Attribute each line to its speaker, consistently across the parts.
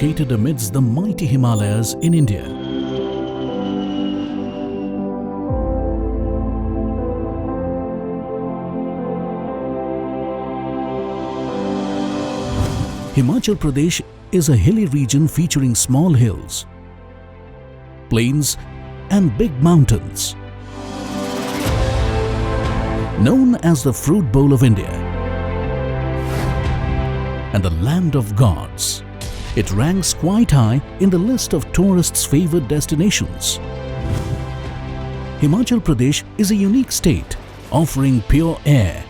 Speaker 1: located amidst the mighty Himalayas in India. Himachal Pradesh is a hilly region featuring small hills, plains and big mountains. Known as the fruit bowl of India and the land of gods, it ranks quite high in the list of tourists' favoured destinations. Himachal Pradesh is a unique state offering pure air,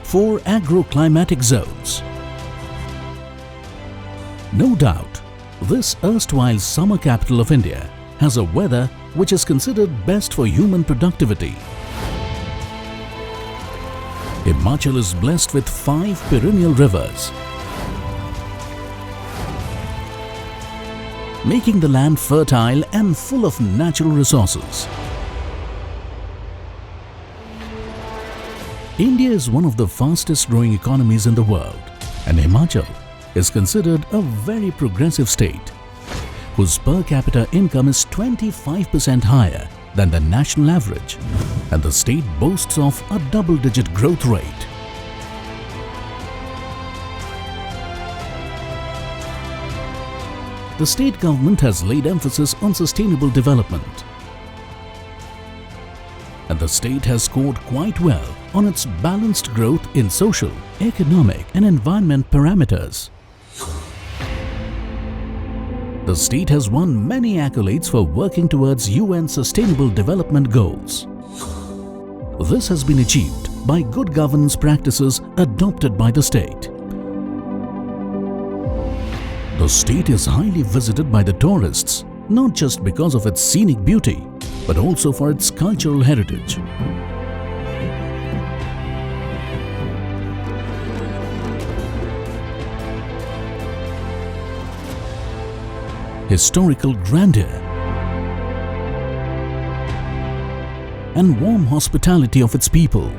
Speaker 1: 4 agroclimatic zones. No doubt, this erstwhile summer capital of India has a weather which is considered best for human productivity. Himachal is blessed with 5 perennial rivers, making the land fertile and full of natural resources. India is one of the fastest growing economies in the world, and Himachal is considered a very progressive state, whose per capita income is 25% higher than the national average, and the state boasts of a double-digit growth rate. The state government has laid emphasis on sustainable development, and the state has scored quite well on its balanced growth in social, economic and environment parameters. The state has won many accolades for working towards UN Sustainable Development Goals. This has been achieved by good governance practices adopted by the state. The state is highly visited by the tourists, not just because of its scenic beauty, but also for its cultural heritage. Historical grandeur and warm hospitality of its people.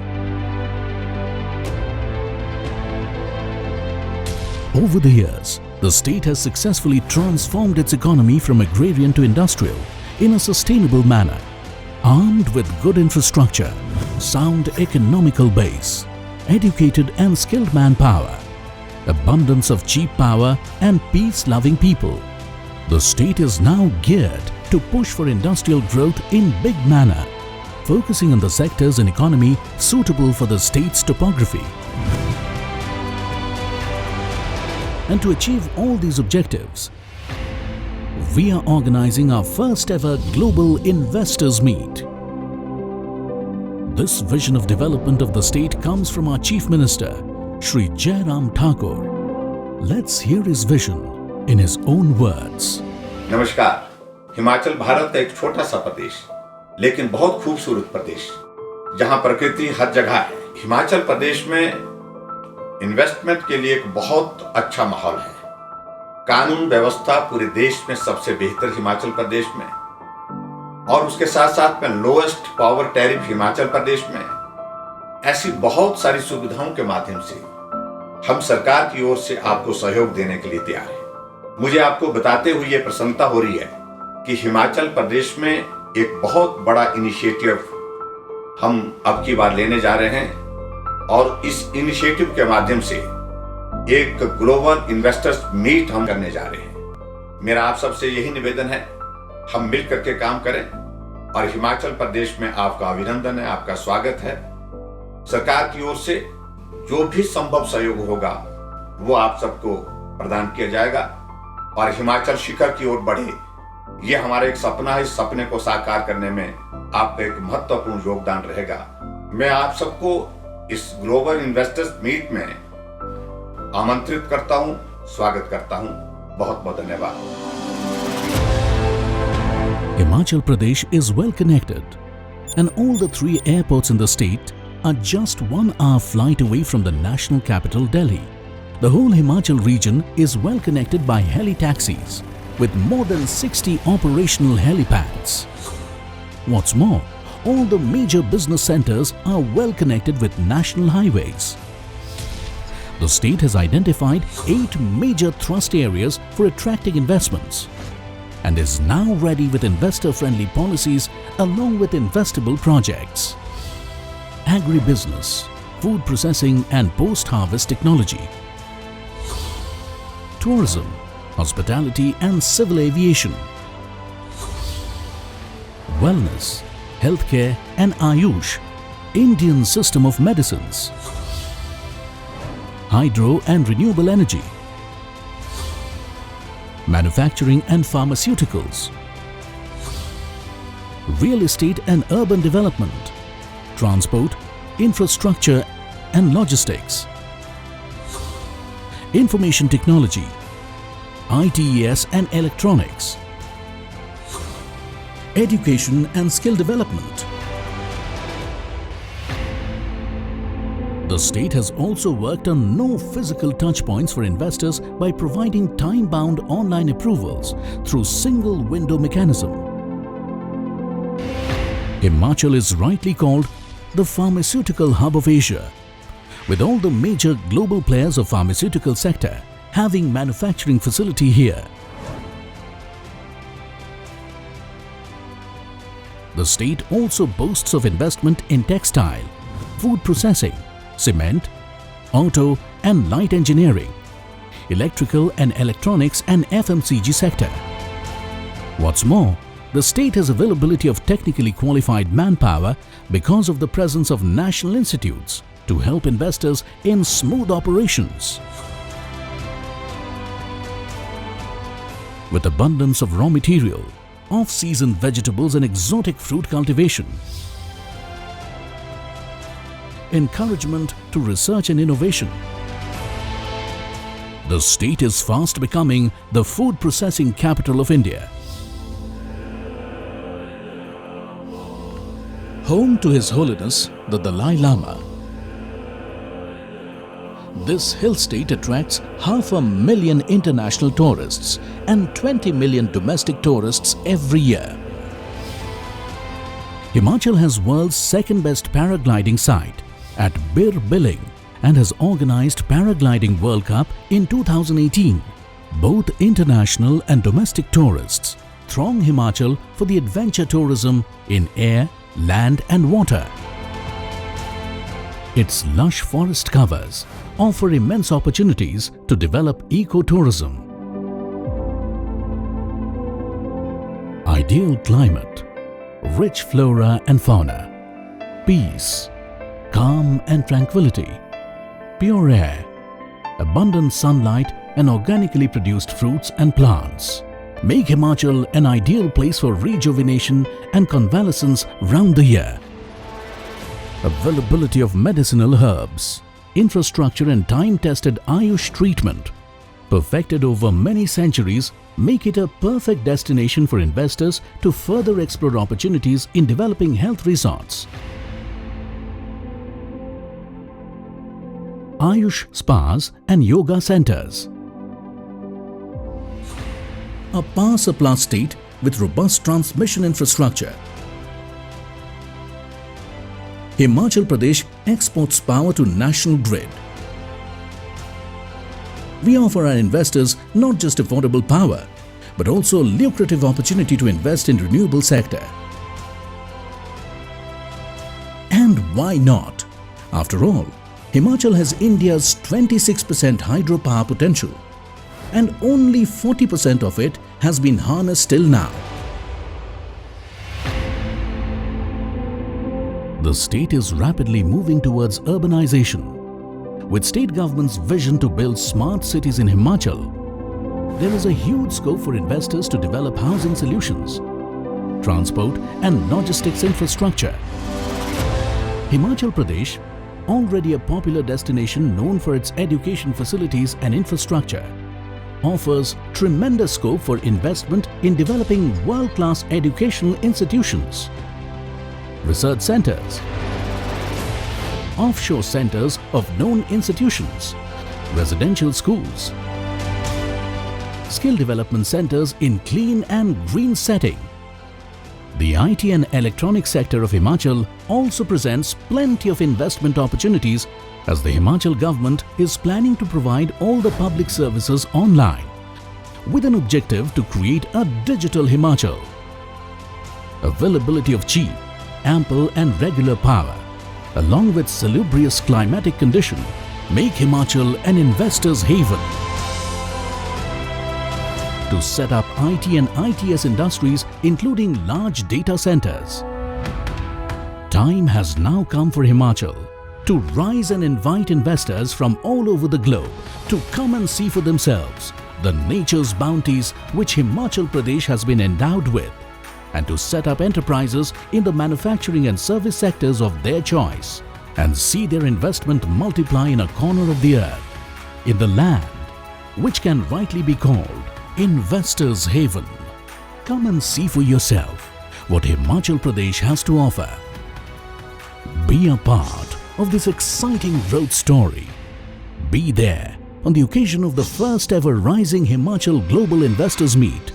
Speaker 1: Over the years, the state has successfully transformed its economy from agrarian to industrial in a sustainable manner, armed with good infrastructure, sound economical base, educated and skilled manpower, abundance of cheap power and peace-loving people. The state is now geared to push for industrial growth in big manner, focusing on the sectors in economy suitable for the state's topography. And to achieve all these objectives, we are organizing our first ever Global Investors Meet. This vision of development of the state comes from our Chief Minister, Shri Jairam Thakur. Let's hear his vision in his own words.
Speaker 2: नमस्कार। हिमाचल भारत का एक छोटा सा प्रदेश, लेकिन बहुत खूबसूरत प्रदेश, जहां प्रकृति हर जगह है। हिमाचल प्रदेश में इन्वेस्टमेंट के लिए एक बहुत अच्छा माहौल है। कानून व्यवस्था पूरे देश में सबसे बेहतर हिमाचल प्रदेश में, और उसके साथ साथ में lowest power tariff Himachal Pradesh में। ऐसी बहुत सारी सुविधाओं के माध्यम से हम सरकार की ओर से आपको सहयोग देने के लिए तैयार हैं। मुझे आपको बताते हुए ये प्रसन्नता हो रही है कि हिमाचल प्रदेश में एक बहुत बड़ा इनिशिएटिव हम अब की बार लेने जा रहे हैं, और इस इनिशिएटिव के माध्यम से एक ग्लोबल इन्वेस्टर्स मीट हम करने जा रहे हैं। मेरा आप सबसे यही निवेदन है, हम मिल करके काम करें, और हिमाचल प्रदेश में आपका अभिनंदन है, आपका स्वागत है। सरकार की ओर से जो भी संभव सहयोग होगा वो आप सबको प्रदान किया जाएगा, और हिमाचल शिखर की ओर बढ़े, ये हमारा एक सपना है। इस सपने को साकार करने में आपका एक महत्वपूर्ण योगदान रहेगा। मैं आप सबको इस ग्लोबल इन्वेस्टर्स मीट में आमंत्रित करता हूं, स्वागत करता हूं। बहुत बहुत धन्यवाद।
Speaker 1: Himachal Pradesh is well connected, and all the 3 airports in the state are just 1 hour flight away from the national capital Delhi. The whole Himachal region is well connected by heli taxis, with more than 60 operational helipads. What's more, all the major business centers are well connected with national highways. The state has identified 8 major thrust areas for attracting investments and is now ready with investor-friendly policies along with investable projects. Agribusiness, food processing and post-harvest technology, tourism, hospitality and civil aviation, wellness, healthcare and Ayush, Indian system of medicines, hydro and renewable energy, manufacturing and pharmaceuticals, real estate and urban development, transport, infrastructure and logistics, information technology, ITES and electronics, education and skill development. The state has also worked on no physical touchpoints for investors by providing time-bound online approvals through single window mechanism. Himachal is rightly called the pharmaceutical hub of Asia, with all the major global players of pharmaceutical sector having manufacturing facility here. The state also boasts of investment in textile, food processing, cement, auto and light engineering, electrical and electronics and FMCG sector. What's more, the state has availability of technically qualified manpower because of the presence of national institutes to help investors in smooth operations. With abundance of raw material, off-season vegetables and exotic fruit cultivation, encouragement to research and innovation, the state is fast becoming the food processing capital of India. Home to His Holiness the Dalai Lama, this hill state attracts 500,000 international tourists and 20 million domestic tourists every year. Himachal has world's second best paragliding site at Bir Billing and has organized Paragliding World Cup in 2018. Both international and domestic tourists throng Himachal for the adventure tourism in air, land and water. Its lush forest covers offer immense opportunities to develop ecotourism. Ideal climate, rich flora and fauna, peace, calm and tranquility, pure air, abundant sunlight and organically produced fruits and plants make Himachal an ideal place for rejuvenation and convalescence round the year. Availability of medicinal herbs, infrastructure and time-tested Ayush treatment, perfected over many centuries, make it a perfect destination for investors to further explore opportunities in developing health resorts. Ayush spas and yoga centers. A power surplus state with robust transmission infrastructure. Himachal Pradesh exports power to national grid. We offer our investors not just affordable power, but also a lucrative opportunity to invest in renewable sector. And why not? After all, Himachal has India's 26% hydropower potential, and only 40% of it has been harnessed till now. The state is rapidly moving towards urbanization. With state government's vision to build smart cities in Himachal, there is a huge scope for investors to develop housing solutions, transport and logistics infrastructure. Himachal Pradesh, already a popular destination known for its education facilities and infrastructure, offers tremendous scope for investment in developing world-class educational institutions, research centers, offshore centers of known institutions, residential schools, skill development centers in clean and green setting, The IT and electronics sector of Himachal also presents plenty of investment opportunities as the Himachal government is planning to provide all the public services online with an objective to create a digital Himachal. Availability of cheap, ample and regular power along with salubrious climatic condition make Himachal an investor's haven. To set up IT and ITS industries including large data centers. Time has now come for Himachal to rise and invite investors from all over the globe to come and see for themselves the nature's bounties which Himachal Pradesh has been endowed with, and to set up enterprises in the manufacturing and service sectors of their choice and see their investment multiply in a corner of the earth, in the land which can rightly be called Investor's Haven. Come and see for yourself what Himachal Pradesh has to offer. Be a part of this exciting growth story. Be there on the occasion of the first ever Rising Himachal Global Investors Meet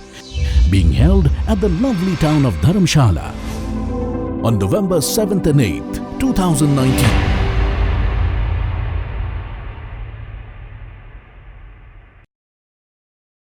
Speaker 1: being held at the lovely town of Dharamshala on November 7th and 8th, 2019.